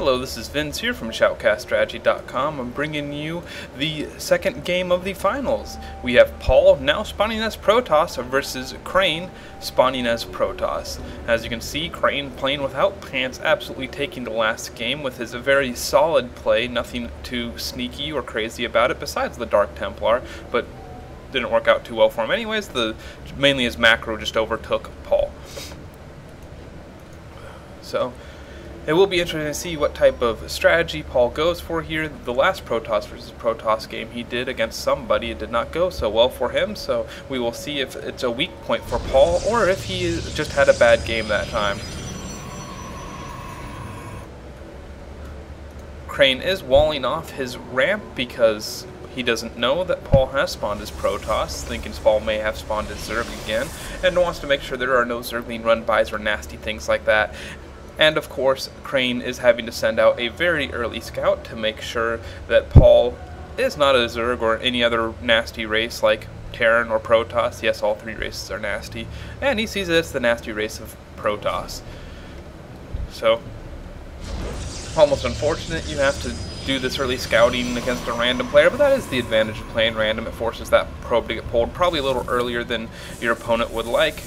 Hello, this is Vince here from Shoutcast I'm bringing you the second game of the finals. We have Paul now spawning as Protoss versus Khrane spawning as Protoss. As you can see, Khrane playing without pants, absolutely taking the last game with his very solid play, nothing too sneaky or crazy about it besides the Dark Templar, but didn't work out too well for him anyways. Mainly his macro just overtook Paul. So it will be interesting to see what type of strategy Paul goes for here. The last Protoss versus Protoss game he did against somebody, it did not go so well for him, so we will see if it's a weak point for Paul or if he just had a bad game that time. Khrane is walling off his ramp because he doesn't know that Paul has spawned as Protoss, thinking Paul may have spawned as Zerg again, and wants to make sure there are no Zergling run-bys or nasty things like that. And of course, Khrane is having to send out a very early scout to make sure that Paul is not a Zerg or any other nasty race like Terran or Protoss. Yes, all three races are nasty. And he sees that it's the nasty race of Protoss. So, almost unfortunate you have to do this early scouting against a random player, but that is the advantage of playing random. It forces that probe to get pulled probably a little earlier than your opponent would like.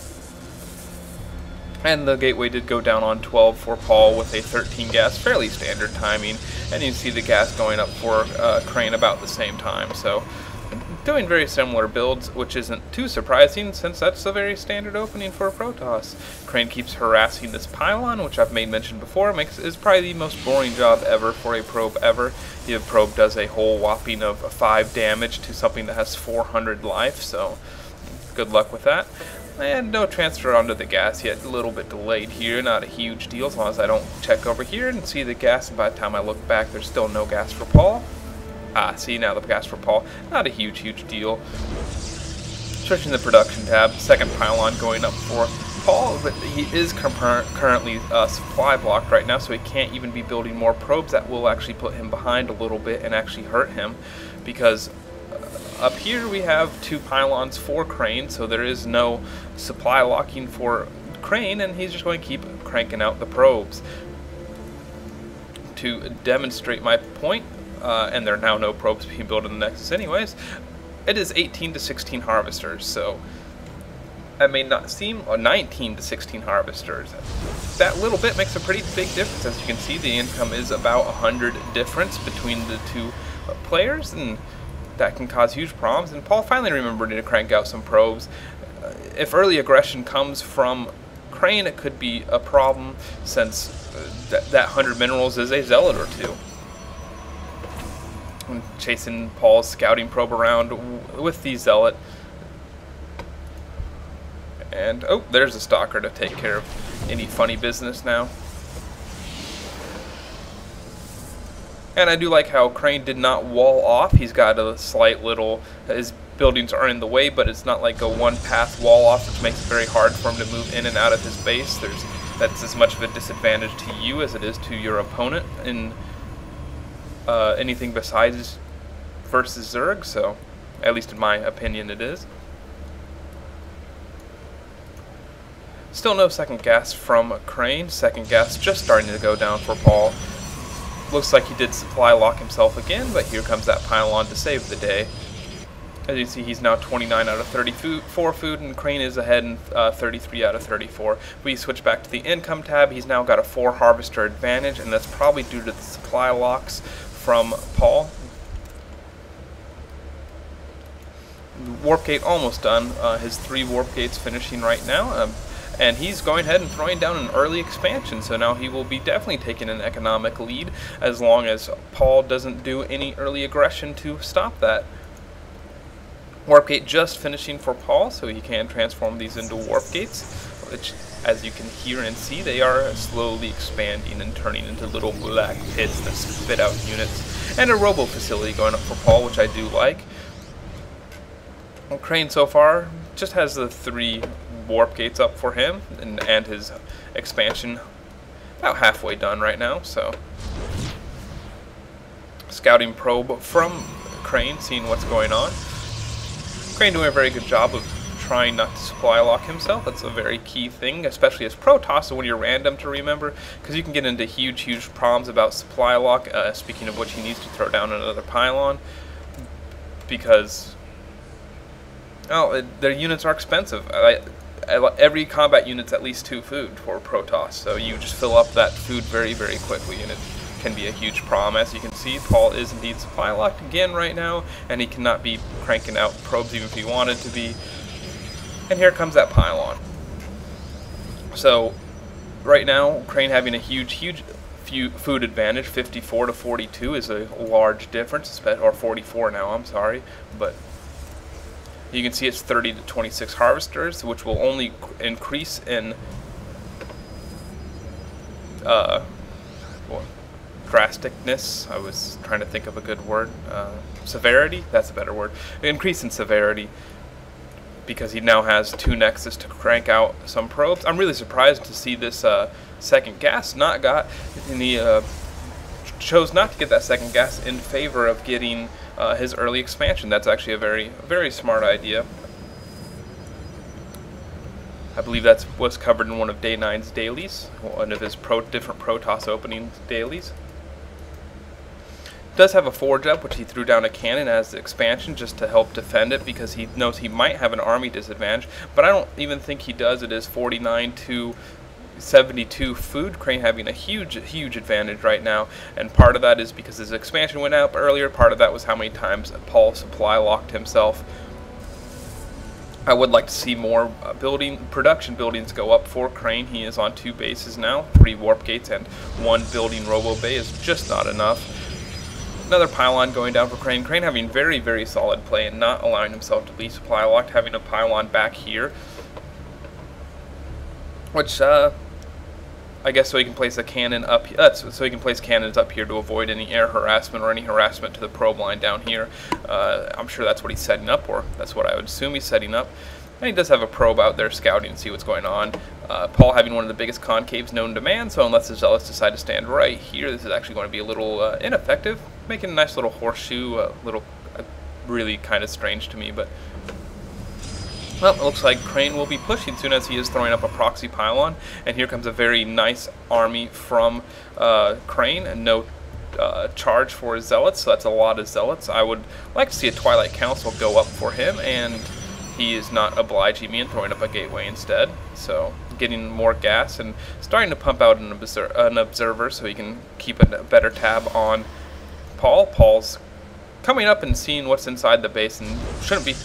And the gateway did go down on 12 for Paul with a 13 gas, fairly standard timing, and you can see the gas going up for Khrane about the same time. So, doing very similar builds, which isn't too surprising since that's a very standard opening for Protoss. Khrane keeps harassing this pylon, which I've made mention before, is probably the most boring job ever for a probe ever. The probe does a whole whopping of 5 damage to something that has 400 life, so good luck with that. And no transfer onto the gas yet, a little bit delayed here, not a huge deal as long as I don't check over here and see the gas, and by the time I look back there's still no gas for Paul. See now the gas for Paul, not a huge deal. Switching the production tab, second pylon going up for Paul, but he is currently supply blocked right now, so he can't even be building more probes. That will actually put him behind a little bit and actually hurt him, because up here we have 2 pylons for Khrane, so there is no supply locking for Khrane, and he's just going to keep cranking out the probes. To demonstrate my point, and there are now no probes being built in the Nexus anyways, it is 18 to 16 harvesters, so that may not seem 19 to 16 harvesters. That little bit makes a pretty big difference. As you can see, the income is about 100 difference between the two players, and that can cause huge problems. And Paul finally remembered to crank out some probes. If early aggression comes from Khrane, it could be a problem since that 100 minerals is a zealot or 2. And chasing Paul's scouting probe around with the zealot. And oh, there's a stalker to take care of any funny business now. And I do like how Khrane did not wall off. He's got a slight little, his buildings are in the way, but it's not like a one-path wall off, which makes it very hard for him to move in and out of his base. That's as much of a disadvantage to you as it is to your opponent in anything besides versus Zerg, so at least in my opinion it is. Still no second gas from Khrane. Second gas just starting to go down for Paul. Looks like he did supply lock himself again, but here comes that pylon to save the day. As you see, he's now 29 out of 34 food, and Khrane is ahead in 33 out of 34. We switch back to the income tab. He's now got a 4 harvester advantage, and that's probably due to the supply locks from Paul. Warp gate almost done. His 3 warp gates finishing right now. And he's going ahead and throwing down an early expansion, so now he will be definitely taking an economic lead as long as Paul doesn't do any early aggression to stop that. Warp gate just finishing for Paul, so he can transform these into warp gates, which, as you can hear and see, they are slowly expanding and turning into little black pits that spit out units. And a robo facility going up for Paul, which I do like. Well, Khrane so far just has the 3 warp gates up for him, and his expansion about halfway done right now. So scouting probe from Khrane, seeing what's going on. Khrane doing a very good job of trying not to supply lock himself. That's a very key thing, especially as Protoss, so when you're random, to remember, because you can get into huge problems about supply lock, speaking of which he needs to throw down another pylon, because their units are expensive. Every combat unit's at least 2 food for Protoss, so you just fill up that food very quickly, and it can be a huge problem. As you can see, Paul is indeed supply locked again right now, and he cannot be cranking out probes even if he wanted to be. And here comes that pylon. So right now, Khrane having a huge food advantage. 54 to 42 is a large difference, or 44 now, I'm sorry, but you can see it's 30 to 26 harvesters, which will only increase in drasticness. I was trying to think of a good word. Severity? That's a better word. An increase in severity, because he now has 2 nexus to crank out some probes. I'm really surprised to see this second gas not got, and he chose not to get that second gas in favor of getting his early expansion. That's actually a very smart idea. I believe that was covered in one of Day 9's dailies, one of his different Protoss opening dailies. Does have a forge up, which he threw down a cannon as the expansion just to help defend it, because he knows he might have an army disadvantage, but I don't even think he does. It is 49 to 72 food. Khrane having a huge advantage right now, and part of that is because his expansion went up earlier. Part of that was how many times Paul supply locked himself. I would like to see more production buildings go up for Khrane. He is on 2 bases now, 3 warp gates, and 1 building robo bay is just not enough. Another pylon going down for Khrane. Khrane having very solid play and not allowing himself to be supply locked, having a pylon back here, which I guess so he can place a cannon up. So he can place cannons up here to avoid any air harassment or any harassment to the probe line down here. I'm sure that's what he's setting up, or that's what I would assume he's setting up. And he does have a probe out there scouting to see what's going on. Paul having one of the biggest concaves known to man, so unless the Zealots decide to stand right here, this is actually going to be a little ineffective. Making a nice little horseshoe, really kind of strange to me, but well, it looks like Khrane will be pushing soon, as he is throwing up a proxy pylon, and here comes a very nice army from Khrane, and no charge for his Zealots, so that's a lot of Zealots. I would like to see a Twilight Council go up for him, and he is not obliging me and throwing up a gateway instead, so getting more gas and starting to pump out an observer so he can keep a better tab on Paul. Paul's coming up and seeing what's inside the base and shouldn't be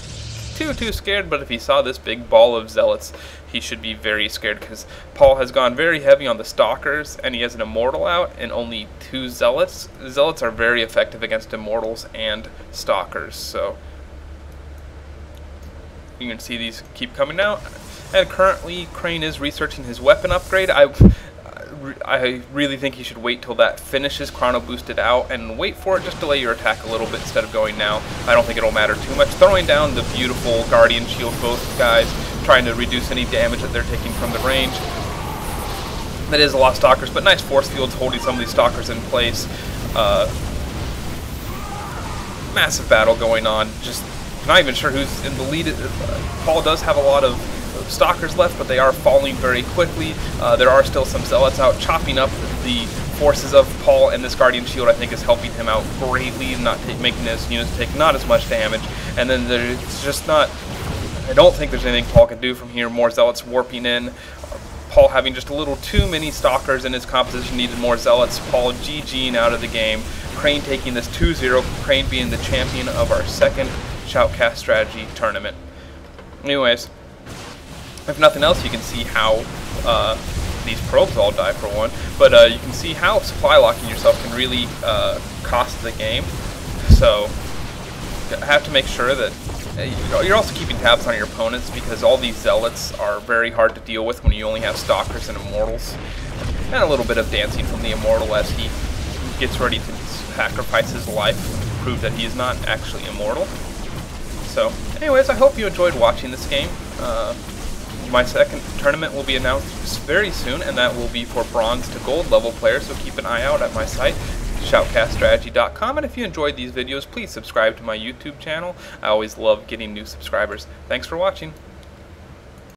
too scared, but if he saw this big ball of Zealots, he should be very scared, because Paul has gone very heavy on the Stalkers, and he has an Immortal out and only 2 Zealots. Zealots are very effective against Immortals and Stalkers, so you can see these keep coming out. And currently Khrane is researching his weapon upgrade. I really think he should wait till that finishes, chrono boosted out, and wait for it. Just delay your attack a little bit instead of going now. I don't think it'll matter too much. Throwing down the beautiful Guardian Shield, both guys trying to reduce any damage that they're taking from the range. That is a lot of Stalkers, but nice force fields holding some of these Stalkers in place. Massive battle going on. Just not even sure who's in the lead. Paul does have a lot of Stalkers left, but they are falling very quickly. There are still some Zealots out chopping up the forces of Paul, and this Guardian Shield I think is helping him out greatly, not making his units take not as much damage. And then there's just not, I don't think there's anything Paul can do from here. More Zealots warping in. Paul having just a little too many Stalkers in his composition, needed more Zealots. Paul GG'ing out of the game. Khrane taking this 2-0, Khrane being the champion of our second Shoutcast Strategy Tournament. Anyways, if nothing else, you can see how these probes all die for one, but you can see how supply locking yourself can really cost the game. So you have to make sure that you're also keeping tabs on your opponents, because all these Zealots are very hard to deal with when you only have Stalkers and Immortals. And a little bit of dancing from the Immortal as he gets ready to sacrifice his life to prove that he is not actually immortal. So anyways, I hope you enjoyed watching this game. My second tournament will be announced very soon, and that will be for bronze to gold level players, so keep an eye out at my site, shoutcaststrategy.com, and if you enjoyed these videos, please subscribe to my YouTube channel. I always love getting new subscribers. Thanks for watching.